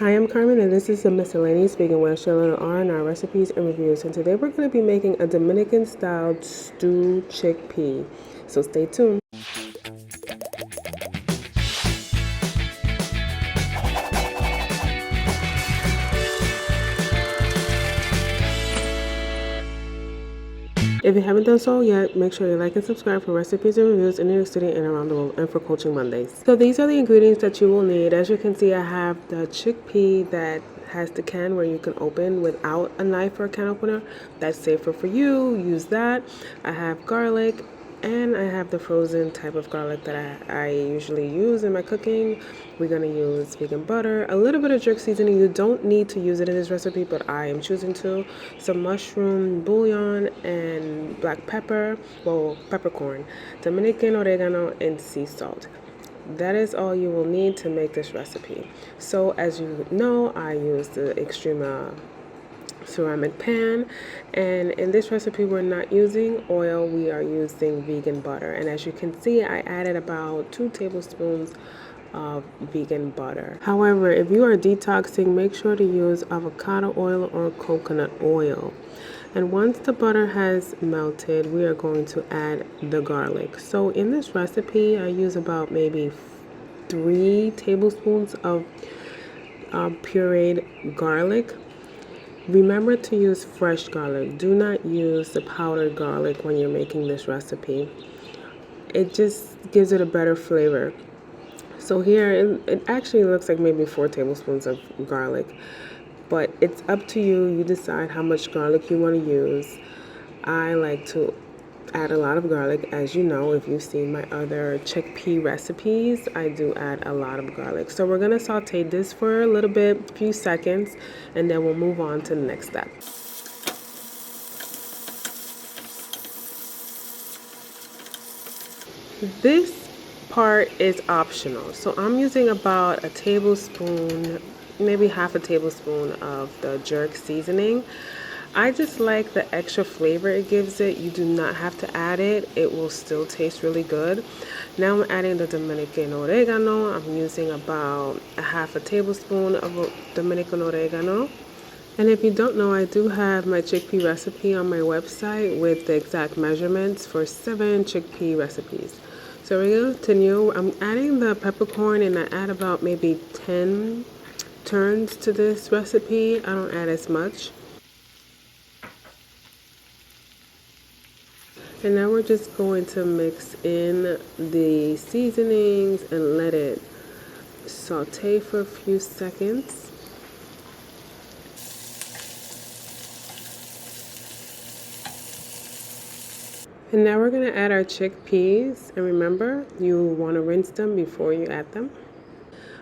Hi, I'm Carmen, and this is the Miscellaneous Vegan where I share little R&R recipes and reviews. And today we're going to be making a Dominican-style stewed chickpea. So stay tuned. If you haven't done so yet, make sure you like and subscribe for recipes and reviews in New York City and around the world, and for Coaching Mondays. So these are the ingredients that you will need. As you can see, I have the chickpea that has the can where you can open without a knife or a can opener. That's safer for you. Use that. I have garlic, and I have the frozen type of garlic that I usually use in my cooking. We're going to use vegan butter, a little bit of jerk seasoning. You don't need to use it in this recipe, but I am choosing to. Some mushroom bouillon and black pepper, well, peppercorn, Dominican oregano, and sea salt. That is all you will need to make this recipe. So as you know, I use the Extrema ceramic pan, and in this recipe we're not using oil, we are using vegan butter. And as you can see, I added about 2 tablespoons of vegan butter. However, if you are detoxing, make sure to use avocado oil or coconut oil. And once the butter has melted, we are going to add the garlic. So in this recipe I use about maybe 3 tablespoons of pureed garlic. Remember to use fresh garlic. Do not use the powdered garlic when you're making this recipe. It just gives it a better flavor. So here it actually looks like maybe 4 tablespoons of garlic, but it's up to you. You decide how much garlic you want to use. I like to add a lot of garlic. As you know, if you've seen my other chickpea recipes, I do add a lot of garlic. So we're going to saute this for a little bit, a few seconds, and then we'll move on to the next step. This part is optional. So I'm using about a tablespoon, maybe half a tablespoon of the jerk seasoning. I just like the extra flavor it gives it. You do not have to add it. It will still taste really good. Now I'm adding the Dominican oregano. I'm using about a half a tablespoon of Dominican oregano. And if you don't know, I do have my chickpea recipe on my website with the exact measurements for 7 chickpea recipes. So we're going to continue. I'm adding the peppercorn, and I add about maybe 10 turns to this recipe. I don't add as much. And now we're just going to mix in the seasonings and let it saute for a few seconds. And now we're going to add our chickpeas. And remember, you want to rinse them before you add them.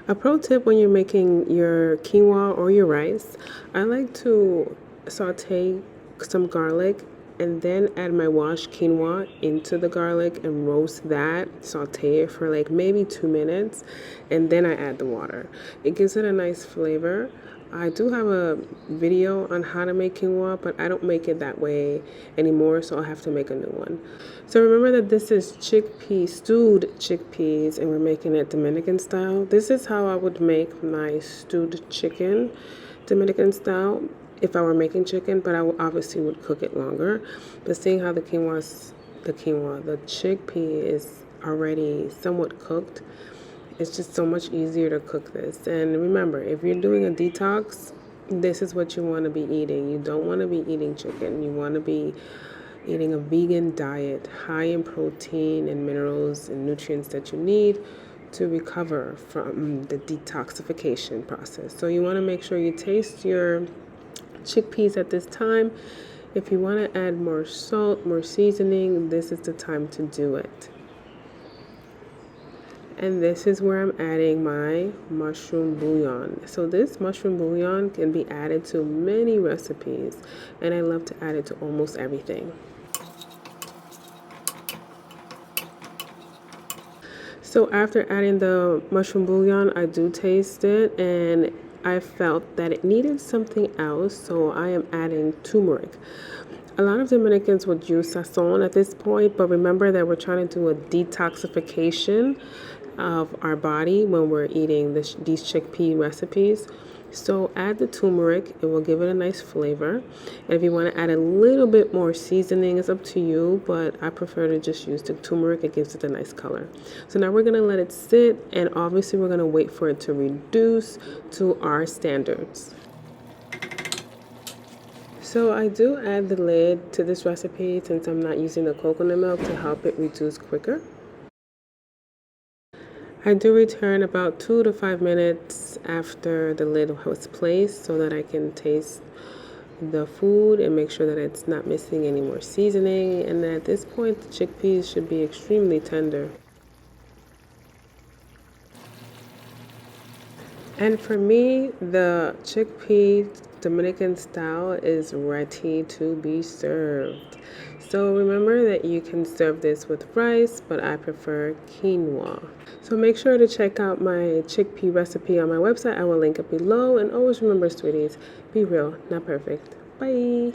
A pro tip when you're making your quinoa or your rice, I like to saute some garlic and then add my washed quinoa into the garlic and roast that, saute it for like maybe 2 minutes, and then I add the water. It gives it a nice flavor. I do have a video on how to make quinoa, but I don't make it that way anymore, so I'll have to make a new one. So remember that this is chickpea, stewed chickpeas, and we're making it Dominican style. This is how I would make my stewed chicken Dominican style if I were making chicken, but I obviously would cook it longer. But seeing how the chickpea is already somewhat cooked, it's just so much easier to cook this. And remember, if you're doing a detox, this is what you want to be eating. You don't want to be eating chicken. You want to be eating a vegan diet, high in protein and minerals and nutrients that you need to recover from the detoxification process. So you want to make sure you taste your chickpeas at this time. If you want to add more salt, more seasoning, this is the time to do it. And this is where I'm adding my mushroom bouillon. So this mushroom bouillon can be added to many recipes, and I love to add it to almost everything. So after adding the mushroom bouillon, I do taste it, and I felt that it needed something else, so I am adding turmeric. A lot of Dominicans would use sazon at this point, but remember that we're trying to do a detoxification of our body when we're eating these chickpea recipes. So add the turmeric, it will give it a nice flavor. And if you want to add a little bit more seasoning, it's up to you, but I prefer to just use the turmeric. It gives it a nice color. So now we're going to let it sit, and obviously we're going to wait for it to reduce to our standards. So I do add the lid to this recipe since I'm not using the coconut milk to help it reduce quicker. I do return about 2 to 5 minutes after the lid was placed so that I can taste the food and make sure that it's not missing any more seasoning, and at this point the chickpeas should be extremely tender. And for me, the chickpea Dominican style is ready to be served. So remember that you can serve this with rice, but I prefer quinoa. So make sure to check out my chickpea recipe on my website. I will link it below. And always remember, sweeties, be real, not perfect. Bye.